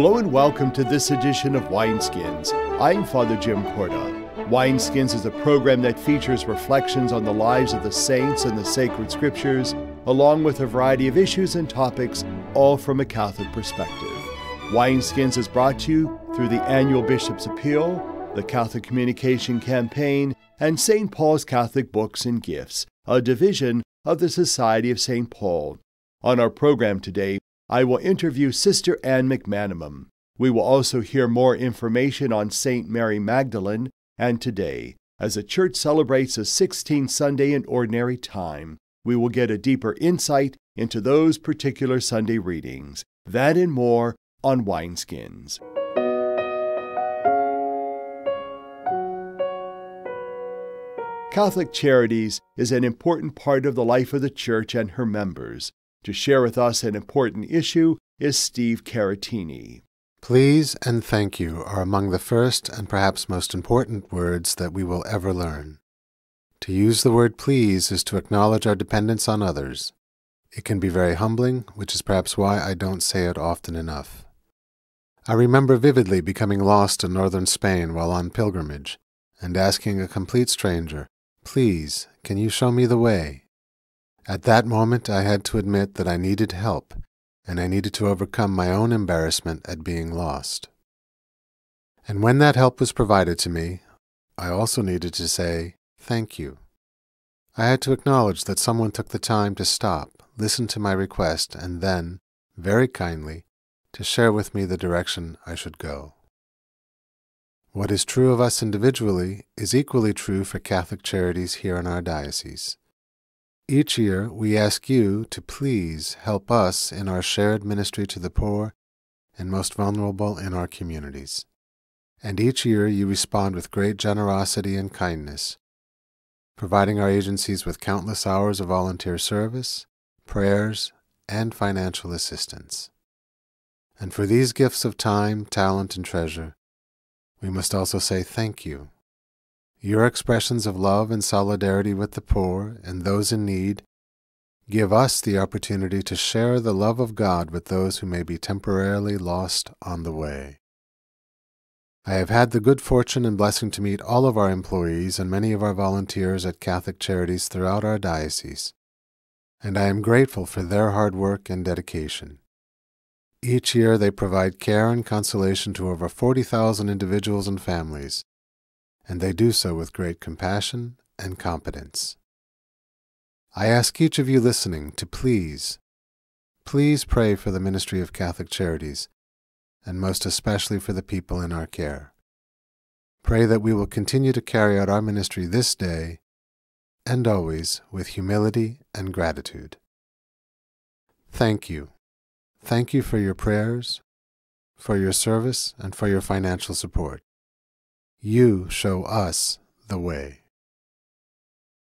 Hello and welcome to this edition of Wineskins. I'm Father Jim Korda. Wineskins is a program that features reflections on the lives of the saints and the sacred scriptures, along with a variety of issues and topics, all from a Catholic perspective. Wineskins is brought to you through the annual Bishop's Appeal, the Catholic Communication Campaign, and St. Paul's Catholic Books and Gifts, a division of the Society of St. Paul. On our program today, I will interview Sister Anne McManamon. We will also hear more information on St. Mary Magdalene, and today, as the Church celebrates the 16th Sunday in Ordinary Time, we will get a deeper insight into those particular Sunday readings. That and more on Wineskins. Catholic Charities is an important part of the life of the Church and her members. To share with us an important issue is Steve Carattini. Please and thank you are among the first and perhaps most important words that we will ever learn. To use the word please is to acknowledge our dependence on others. It can be very humbling, which is perhaps why I don't say it often enough. I remember vividly becoming lost in northern Spain while on pilgrimage and asking a complete stranger, "Please, can you show me the way?" At that moment, I had to admit that I needed help, and I needed to overcome my own embarrassment at being lost. And when that help was provided to me, I also needed to say, thank you. I had to acknowledge that someone took the time to stop, listen to my request, and then, very kindly, to share with me the direction I should go. What is true of us individually is equally true for Catholic Charities here in our diocese. Each year, we ask you to please help us in our shared ministry to the poor and most vulnerable in our communities. And each year, you respond with great generosity and kindness, providing our agencies with countless hours of volunteer service, prayers, and financial assistance. And for these gifts of time, talent, and treasure, we must also say thank you. Your expressions of love and solidarity with the poor and those in need give us the opportunity to share the love of God with those who may be temporarily lost on the way. I have had the good fortune and blessing to meet all of our employees and many of our volunteers at Catholic Charities throughout our diocese, and I am grateful for their hard work and dedication. Each year they provide care and consolation to over 40,000 individuals and families, and they do so with great compassion and competence. I ask each of you listening to please pray for the ministry of Catholic Charities, and most especially for the people in our care. Pray that we will continue to carry out our ministry this day and always with humility and gratitude. Thank you. Thank you for your prayers, for your service, and for your financial support. You show us the way.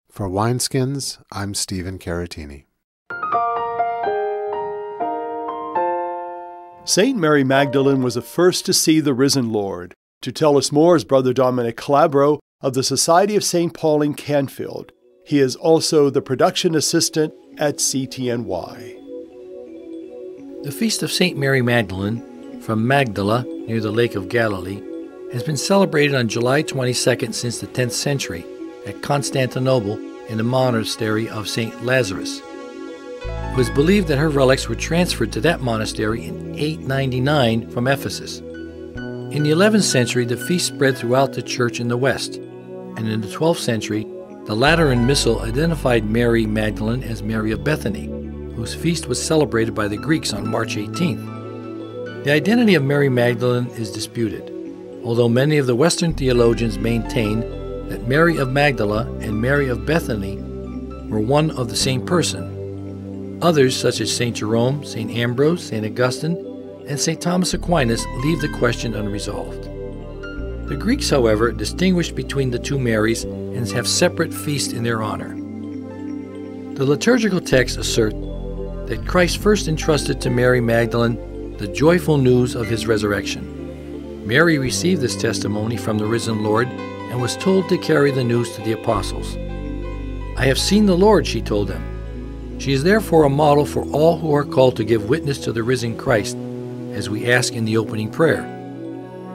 For Wineskins, I'm Stephen Carattini. St. Mary Magdalene was the first to see the risen Lord. To tell us more is Brother Dominic Calabro of the Society of St. Paul in Canfield. He is also the production assistant at CTNY. The feast of St. Mary Magdalene, from Magdala, near the Lake of Galilee, has been celebrated on July 22nd since the 10th century at Constantinople in the monastery of St. Lazarus. It was believed that her relics were transferred to that monastery in 899 from Ephesus. In the 11th century, the feast spread throughout the church in the West, and in the 12th century, the Lateran Missal identified Mary Magdalene as Mary of Bethany, whose feast was celebrated by the Greeks on March 18th. The identity of Mary Magdalene is disputed, although many of the Western theologians maintain that Mary of Magdala and Mary of Bethany were one of the same person. Others, such as St. Jerome, St. Ambrose, St. Augustine, and St. Thomas Aquinas, leave the question unresolved. The Greeks, however, distinguish between the two Marys and have separate feasts in their honor. The liturgical texts assert that Christ first entrusted to Mary Magdalene the joyful news of his resurrection. Mary received this testimony from the risen Lord and was told to carry the news to the apostles. "I have seen the Lord," she told them. She is therefore a model for all who are called to give witness to the risen Christ as we ask in the opening prayer.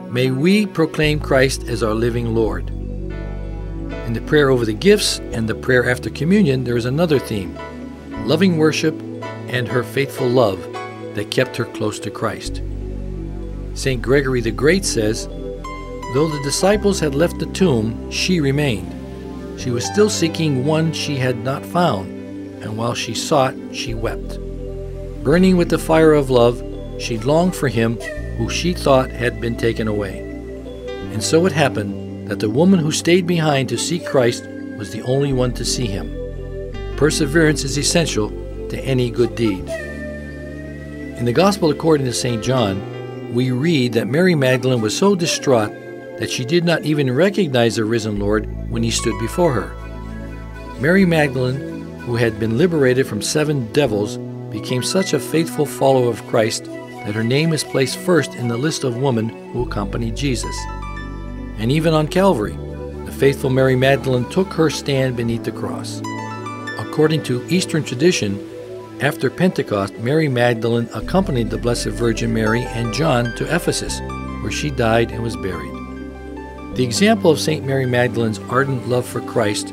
May we proclaim Christ as our living Lord. In the prayer over the gifts and the prayer after communion, there is another theme, loving worship and her faithful love that kept her close to Christ. St. Gregory the Great says, though the disciples had left the tomb, she remained. She was still seeking one she had not found, and while she sought, she wept. Burning with the fire of love, she longed for him who she thought had been taken away. And so it happened that the woman who stayed behind to see Christ was the only one to see him. Perseverance is essential to any good deed. In the Gospel according to St. John, we read that Mary Magdalene was so distraught that she did not even recognize the risen Lord when he stood before her. Mary Magdalene, who had been liberated from 7 devils, became such a faithful follower of Christ that her name is placed first in the list of women who accompanied Jesus. And even on Calvary, the faithful Mary Magdalene took her stand beneath the cross. According to Eastern tradition, after Pentecost, Mary Magdalene accompanied the Blessed Virgin Mary and John to Ephesus, where she died and was buried. The example of St. Mary Magdalene's ardent love for Christ,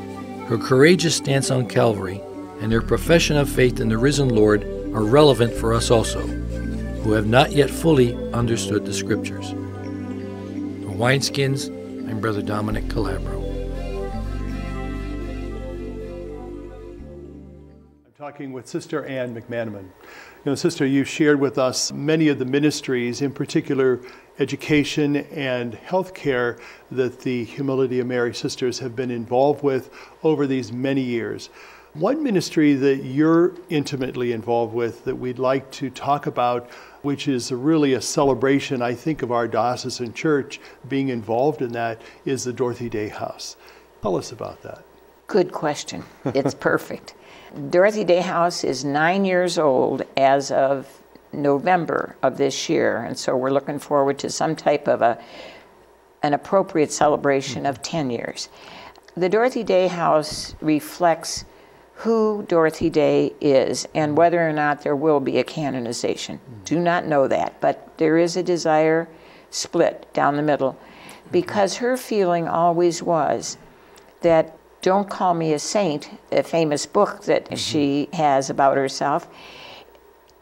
her courageous stance on Calvary, and her profession of faith in the risen Lord are relevant for us also, who have not yet fully understood the Scriptures. For Wineskins, I'm Brother Dominic Calabro. I'm talking with Sister Ann McManamon. Sister, you've shared with us many of the ministries, in particular education and healthcare, that the Humility of Mary Sisters have been involved with over these many years. One ministry that you're intimately involved with that we'd like to talk about, which is really a celebration, I think, of our diocesan church being involved in that, is the Dorothy Day House. Tell us about that. Good question. It's perfect. Dorothy Day House is 9 years old as of November of this year, and so we're looking forward to some type of an appropriate celebration of 10 years. The Dorothy Day House reflects who Dorothy Day is and whether or not there will be a canonization. Do not know that, but there is a desire split down the middle, because her feeling always was that Don't Call Me a Saint, a famous book that she has about herself,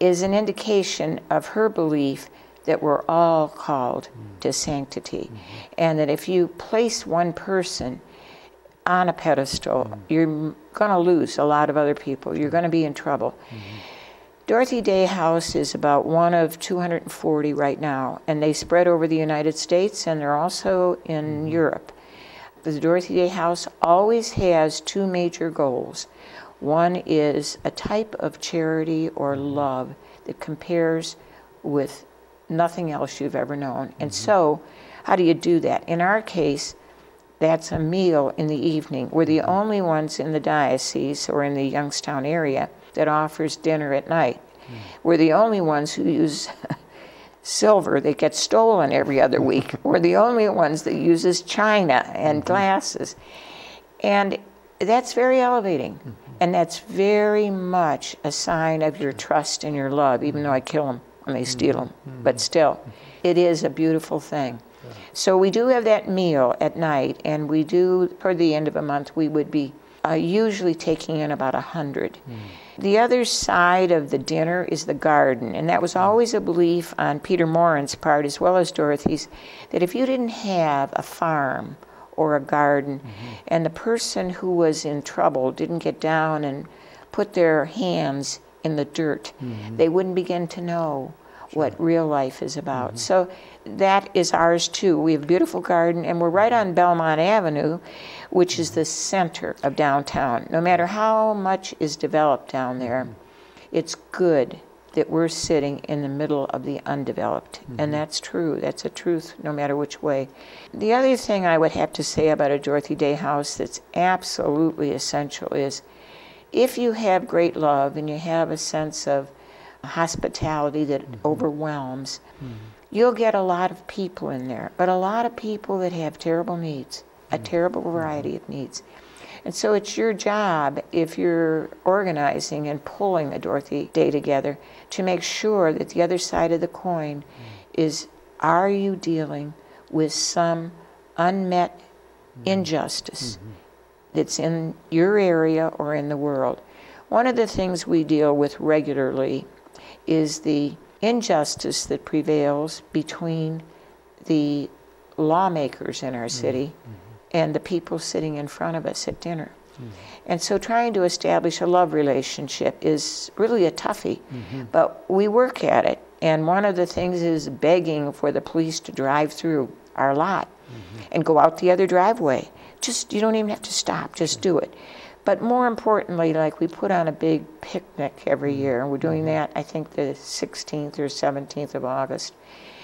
is an indication of her belief that we're all called to sanctity. And that if you place one person on a pedestal, you're going to lose a lot of other people. You're going to be in trouble. Dorothy Day House is about one of 240 right now, and they spread over the United States, and they're also in Europe. The Dorothy Day House always has 2 major goals. One is a type of charity or love that compares with nothing else you've ever known. And so, how do you do that? In our case, that's a meal in the evening. We're the only ones in the diocese or in the Youngstown area that offers dinner at night. We're the only ones who use silver that gets stolen every other week. We're the only ones that uses china and glasses. And that's very elevating. And that's very much a sign of your trust and your love, even though I kill them when they steal them. But still, it is a beautiful thing. So we do have that meal at night, and we do, toward the end of a month, we would be usually taking in about 100. The other side of the dinner is the garden, and that was always a belief on Peter Morin's part, as well as Dorothy's, that if you didn't have a farm or a garden, and the person who was in trouble didn't get down and put their hands in the dirt, they wouldn't begin to know what real life is about. So that is ours too. We have a beautiful garden, and we're right on Belmont Avenue, which is the center of downtown. No matter how much is developed down there, it's good that we're sitting in the middle of the undeveloped. And that's true. That's a truth no matter which way. The other thing I would have to say about a Dorothy Day House that's absolutely essential is, if you have great love and you have a sense of hospitality that overwhelms, you'll get a lot of people in there, but a lot of people that have terrible needs, a terrible variety of needs. And so it's your job, if you're organizing and pulling a Dorothy Day together, to make sure that the other side of the coin is, are you dealing with some unmet injustice that's in your area or in the world? One of the things we deal with regularly is the injustice that prevails between the lawmakers in our city and the people sitting in front of us at dinner. And so trying to establish a love relationship is really a toughie, but we work at it. And one of the things is begging for the police to drive through our lot and go out the other driveway. Just, you don't even have to stop, just do it. But more importantly, like, we put on a big picnic every year, and we're doing that, I think, the 16th or 17th of August.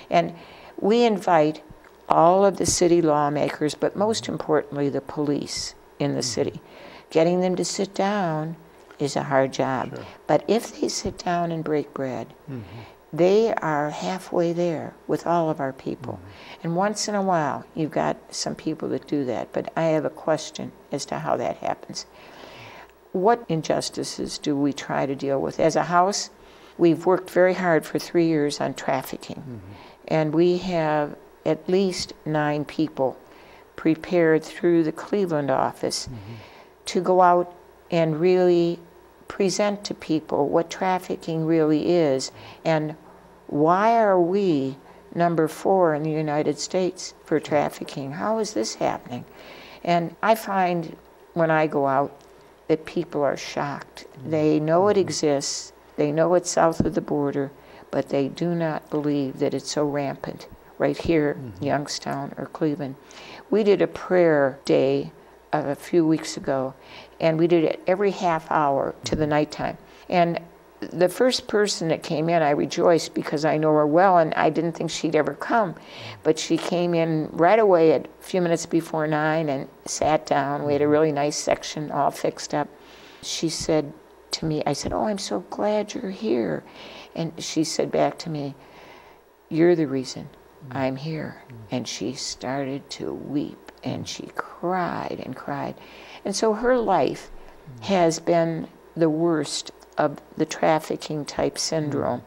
And we invite all of the city lawmakers, but most importantly, the police in the city. Getting them to sit down is a hard job. Sure. But if they sit down and break bread, they are halfway there with all of our people. And once in a while, you've got some people that do that. But I have a question as to how that happens. What injustices do we try to deal with? As a house, we've worked very hard for 3 years on trafficking. And we have at least 9 people prepared through the Cleveland office to go out and really present to people what trafficking really is, and why are we number 4 in the United States for trafficking? How is this happening? And I find when I go out that people are shocked. They know it exists, they know it's south of the border, but they do not believe that it's so rampant right here in Youngstown or Cleveland. We did a prayer day a few weeks ago, and we did it every half hour to the nighttime. And the first person that came in, I rejoiced because I know her well, and I didn't think she'd ever come. But she came in right away at a few minutes before 9 and sat down. We had a really nice section all fixed up. She said to me, I said, "Oh, I'm so glad you're here." And she said back to me, "You're the reason I'm here." And she started to weep, and she cried and cried. And so her life has been the worst of the trafficking type syndrome.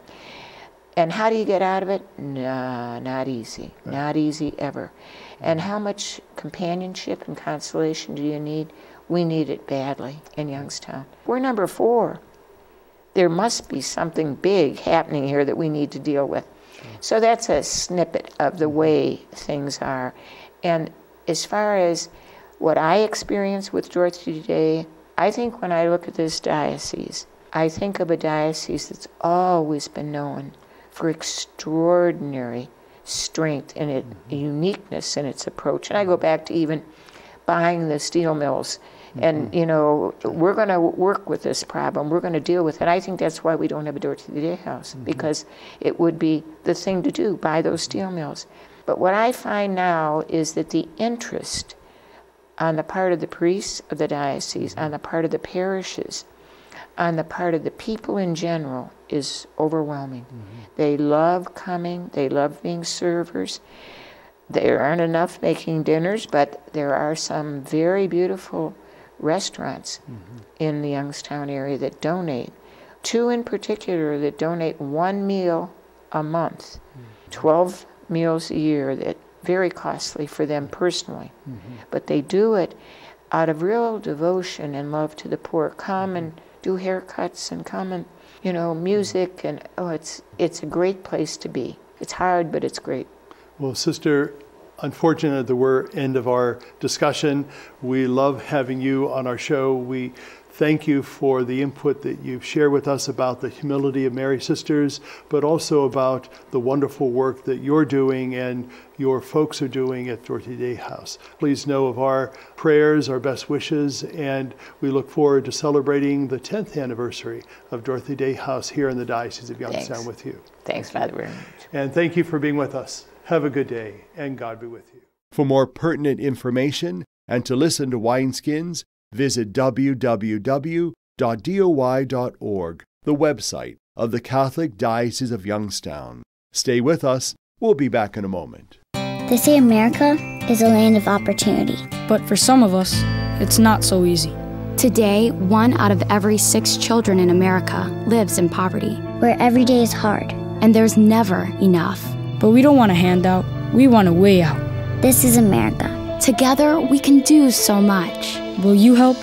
And how do you get out of it? No, not easy. Not easy ever. And how much companionship and consolation do you need? We need it badly in Youngstown. We're number 4. There must be something big happening here that we need to deal with. So that's a snippet of the way things are. And as far as what I experience with Dorothy Day, I think when I look at this diocese, I think of a diocese that's always been known for extraordinary strength and uniqueness in its approach. And I go back to even buying the steel mills. And, you know, we're going to work with this problem. We're going to deal with it. I think that's why we don't have a Dorothy Day house, because it would be the thing to do, buy those steel mills. But what I find now is that the interest on the part of the priests of the diocese, on the part of the parishes, on the part of the people in general is overwhelming. They love coming. They love being servers. There aren't enough making dinners, but there are some very beautiful restaurants in the Youngstown area that donate. 2 in particular that donate 1 meal a month, 12 meals a year, that very costly for them personally. But they do it out of real devotion and love to the poor. Come and do haircuts and come and, you know, music, and it's a great place to be. It's hard, but it's great. Well, Sister, unfortunately, at the end of our discussion, we love having you on our show. We thank you for the input that you've shared with us about the humility of Mary Sisters, but also about the wonderful work that you're doing and your folks are doing at Dorothy Day House. Please know of our prayers, our best wishes, and we look forward to celebrating the 10th anniversary of Dorothy Day House here in the Diocese of Youngstown with you. Thanks, Father, very much. And thank you for being with us. Have a good day, and God be with you. For more pertinent information and to listen to Wineskins, visit www.doi.org, the website of the Catholic Diocese of Youngstown. Stay with us. We'll be back in a moment. They say America is a land of opportunity. But for some of us, it's not so easy. Today, 1 out of every 6 children in America lives in poverty. Where every day is hard. And there's never enough. But we don't want a handout. We want a way out. This is America. Together, we can do so much. Will you help?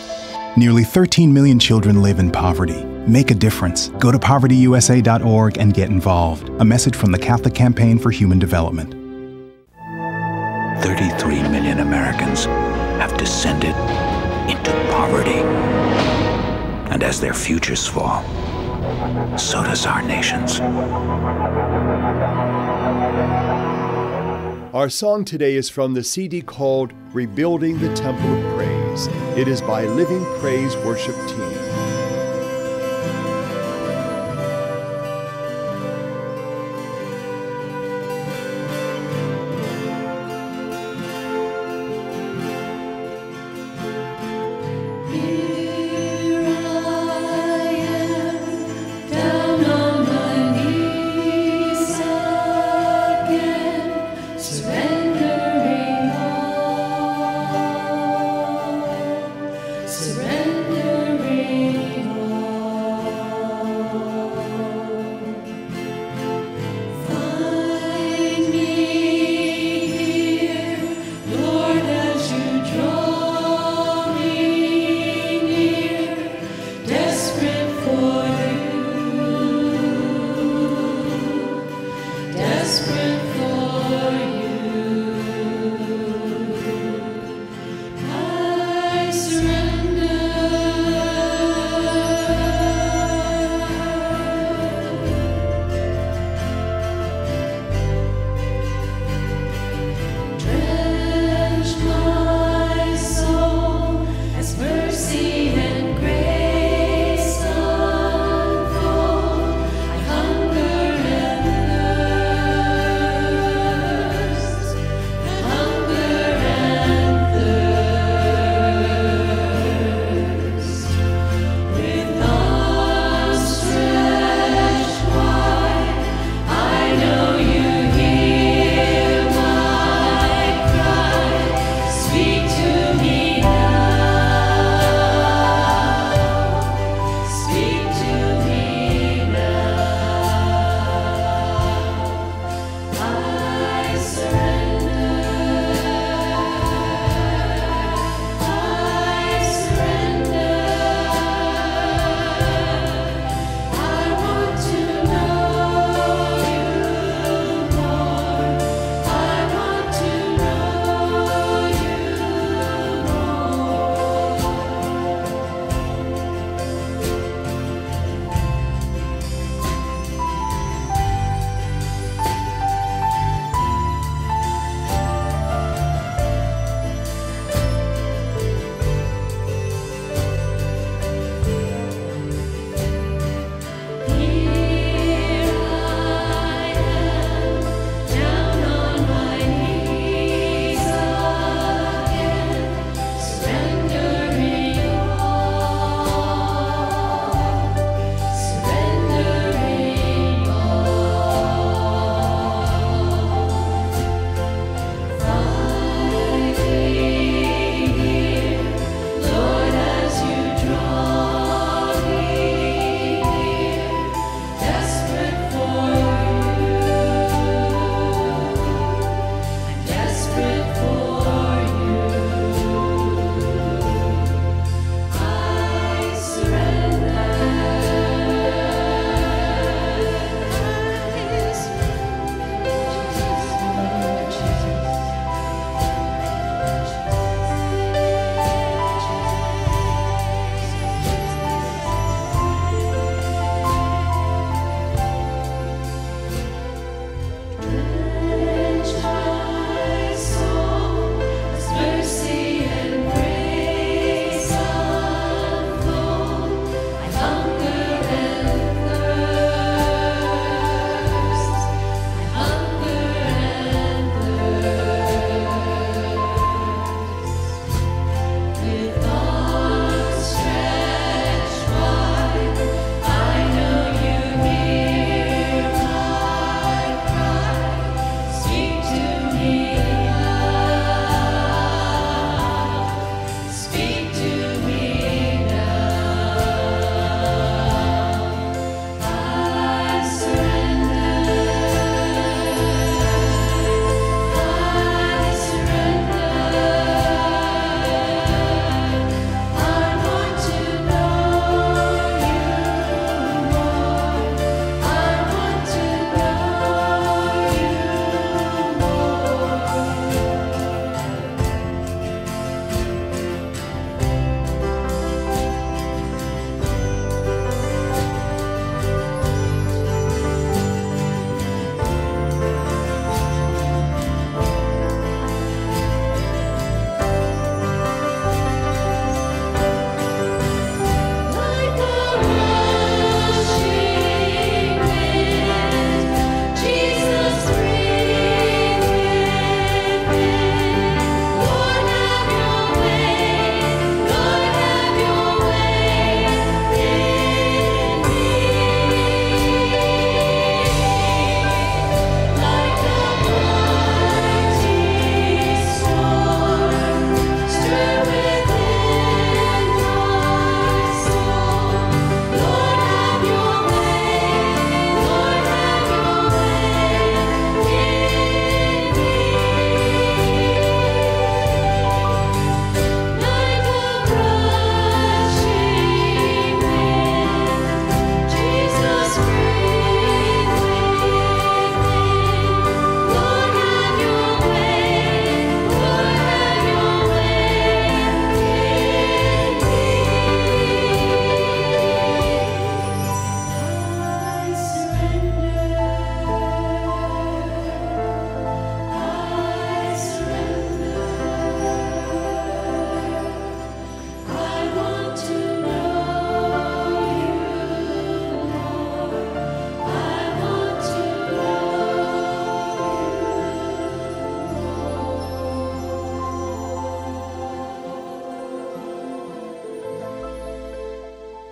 Nearly 13 million children live in poverty. Make a difference. Go to povertyusa.org and get involved. A message from the Catholic Campaign for Human Development. 33 million Americans have descended into poverty. And as their futures fall, so does our nation's. Our song today is from the CD called Rebuilding the Temple of Praise. It is by Living Praise Worship Team. Surrendering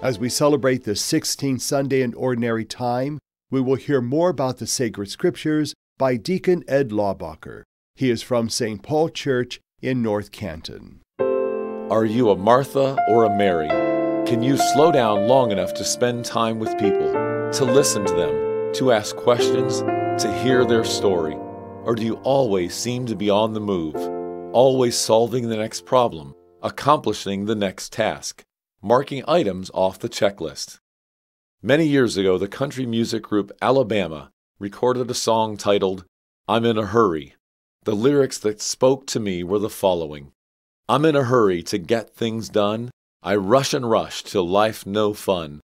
As we celebrate the 16th Sunday in Ordinary Time, we will hear more about the sacred scriptures by Deacon Ed Laubacher. He is from St. Paul Church in North Canton. Are you a Martha or a Mary? Can you slow down long enough to spend time with people, to listen to them, to ask questions, to hear their story? Or do you always seem to be on the move, always solving the next problem, accomplishing the next task, marking items off the checklist? Many years ago, the country music group Alabama recorded a song titled, "I'm in a Hurry." The lyrics that spoke to me were the following: I'm in a hurry to get things done. I rush and rush till life no fun.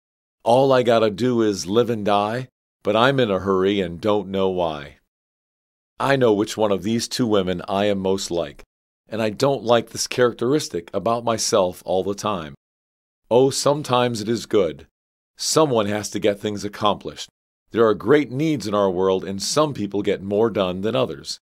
All I gotta do is live and die, but I'm in a hurry and don't know why. I know which one of these two women I am most like, and I don't like this characteristic about myself all the time. Oh, sometimes it is good. Someone has to get things accomplished. There are great needs in our world, and some people get more done than others.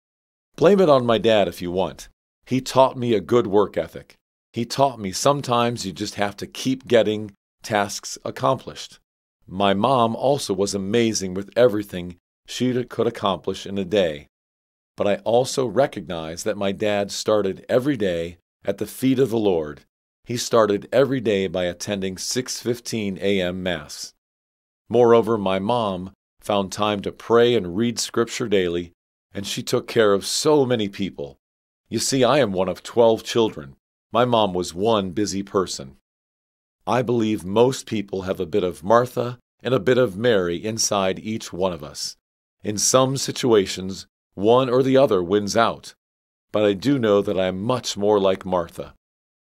Blame it on my dad if you want. He taught me a good work ethic. He taught me sometimes you just have to keep getting tasks accomplished. My mom also was amazing with everything she could accomplish in a day. But I also recognize that my dad started every day at the feet of the Lord. He started every day by attending 6:15 a.m. Mass. Moreover, my mom found time to pray and read Scripture daily, and she took care of so many people. You see, I am one of 12 children. My mom was one busy person. I believe most people have a bit of Martha and a bit of Mary inside each one of us. In some situations, one or the other wins out. But I do know that I am much more like Martha.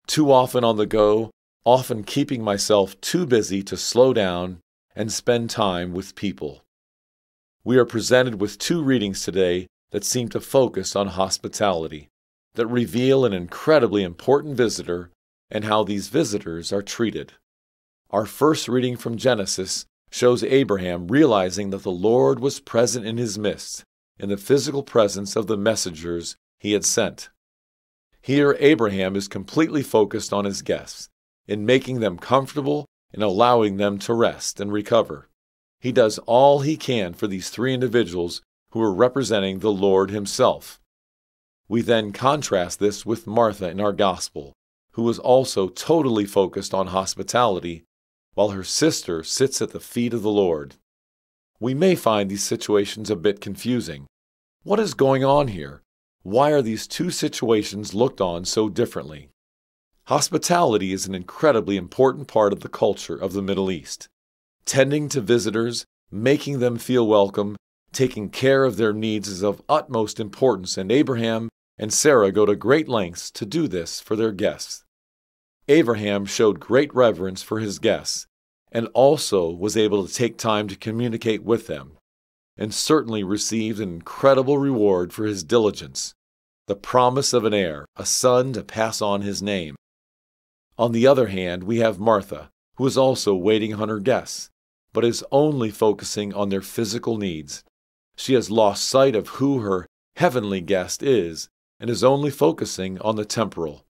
Too often on the go, often keeping myself too busy to slow down and spend time with people. We are presented with two readings today that seem to focus on hospitality, that reveal an incredibly important visitor and how these visitors are treated. Our first reading from Genesis shows Abraham realizing that the Lord was present in his midst, in the physical presence of the messengers he had sent. Here, Abraham is completely focused on his guests, in making them comfortable and allowing them to rest and recover. He does all he can for these three individuals who are representing the Lord himself. We then contrast this with Martha in our gospel, who was also totally focused on hospitality, while her sister sits at the feet of the Lord. We may find these situations a bit confusing. What is going on here? Why are these two situations looked on so differently? Hospitality is an incredibly important part of the culture of the Middle East. Tending to visitors, making them feel welcome, taking care of their needs is of utmost importance, and Abraham and Sarah go to great lengths to do this for their guests. Abraham showed great reverence for his guests, and also was able to take time to communicate with them, and certainly received an incredible reward for his diligence, the promise of an heir, a son to pass on his name. On the other hand, we have Martha, who is also waiting on her guests, but is only focusing on their physical needs. She has lost sight of who her heavenly guest is, and is only focusing on the temporal.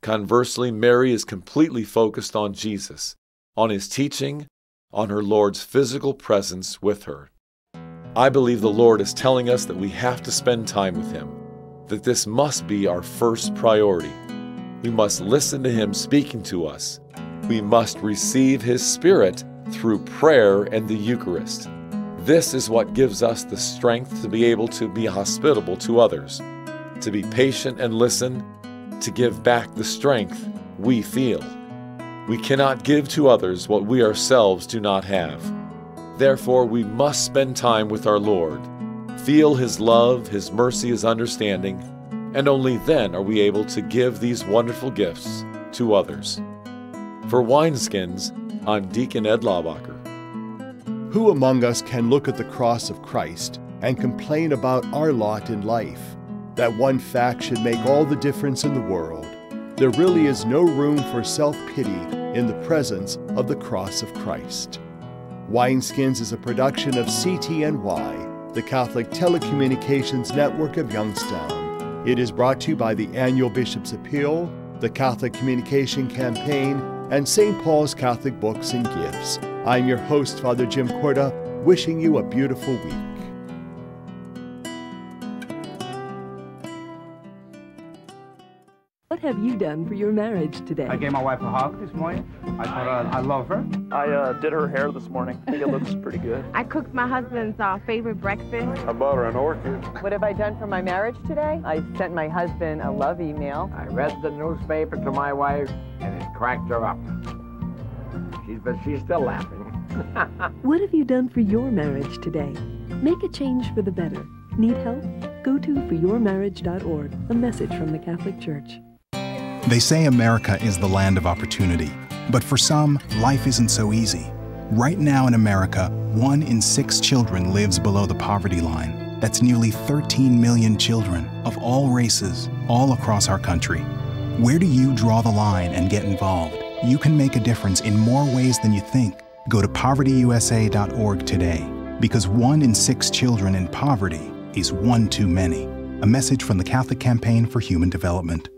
Conversely, Mary is completely focused on Jesus, on his teaching, on her Lord's physical presence with her. I believe the Lord is telling us that we have to spend time with him, that this must be our first priority. We must listen to him speaking to us. We must receive his Spirit through prayer and the Eucharist. This is what gives us the strength to be able to be hospitable to others, to be patient and listen, to give back the strength we feel. We cannot give to others what we ourselves do not have. Therefore, we must spend time with our Lord, feel his love, his mercy, his understanding, and only then are we able to give these wonderful gifts to others. For Wineskins, I'm Deacon Ed Laubacher. Who among us can look at the cross of Christ and complain about our lot in life? That one fact should make all the difference in the world. There really is no room for self-pity in the presence of the cross of Christ. Wineskins is a production of CTNY, the Catholic Telecommunications Network of Youngstown. It is brought to you by the Annual Bishop's Appeal, the Catholic Communication Campaign, and St. Paul's Catholic Books and Gifts. I'm your host, Father Jim Korda, wishing you a beautiful week. What have you done for your marriage today? I gave my wife a hug this morning. I told her I love her. I did her hair this morning. I think it looks pretty good. I cooked my husband's favorite breakfast. I bought her an orchid. What have I done for my marriage today? I sent my husband a love email. I read the newspaper to my wife, and it cracked her up. She's still laughing. What have you done for your marriage today? Make a change for the better. Need help? Go to foryourmarriage.org, a message from the Catholic Church. They say America is the land of opportunity, but for some, life isn't so easy. Right now in America, 1 in 6 children lives below the poverty line. That's nearly 13 million children of all races, all across our country. Where do you draw the line and get involved? You can make a difference in more ways than you think. Go to povertyusa.org today, because 1 in 6 children in poverty is one too many. A message from the Catholic Campaign for Human Development.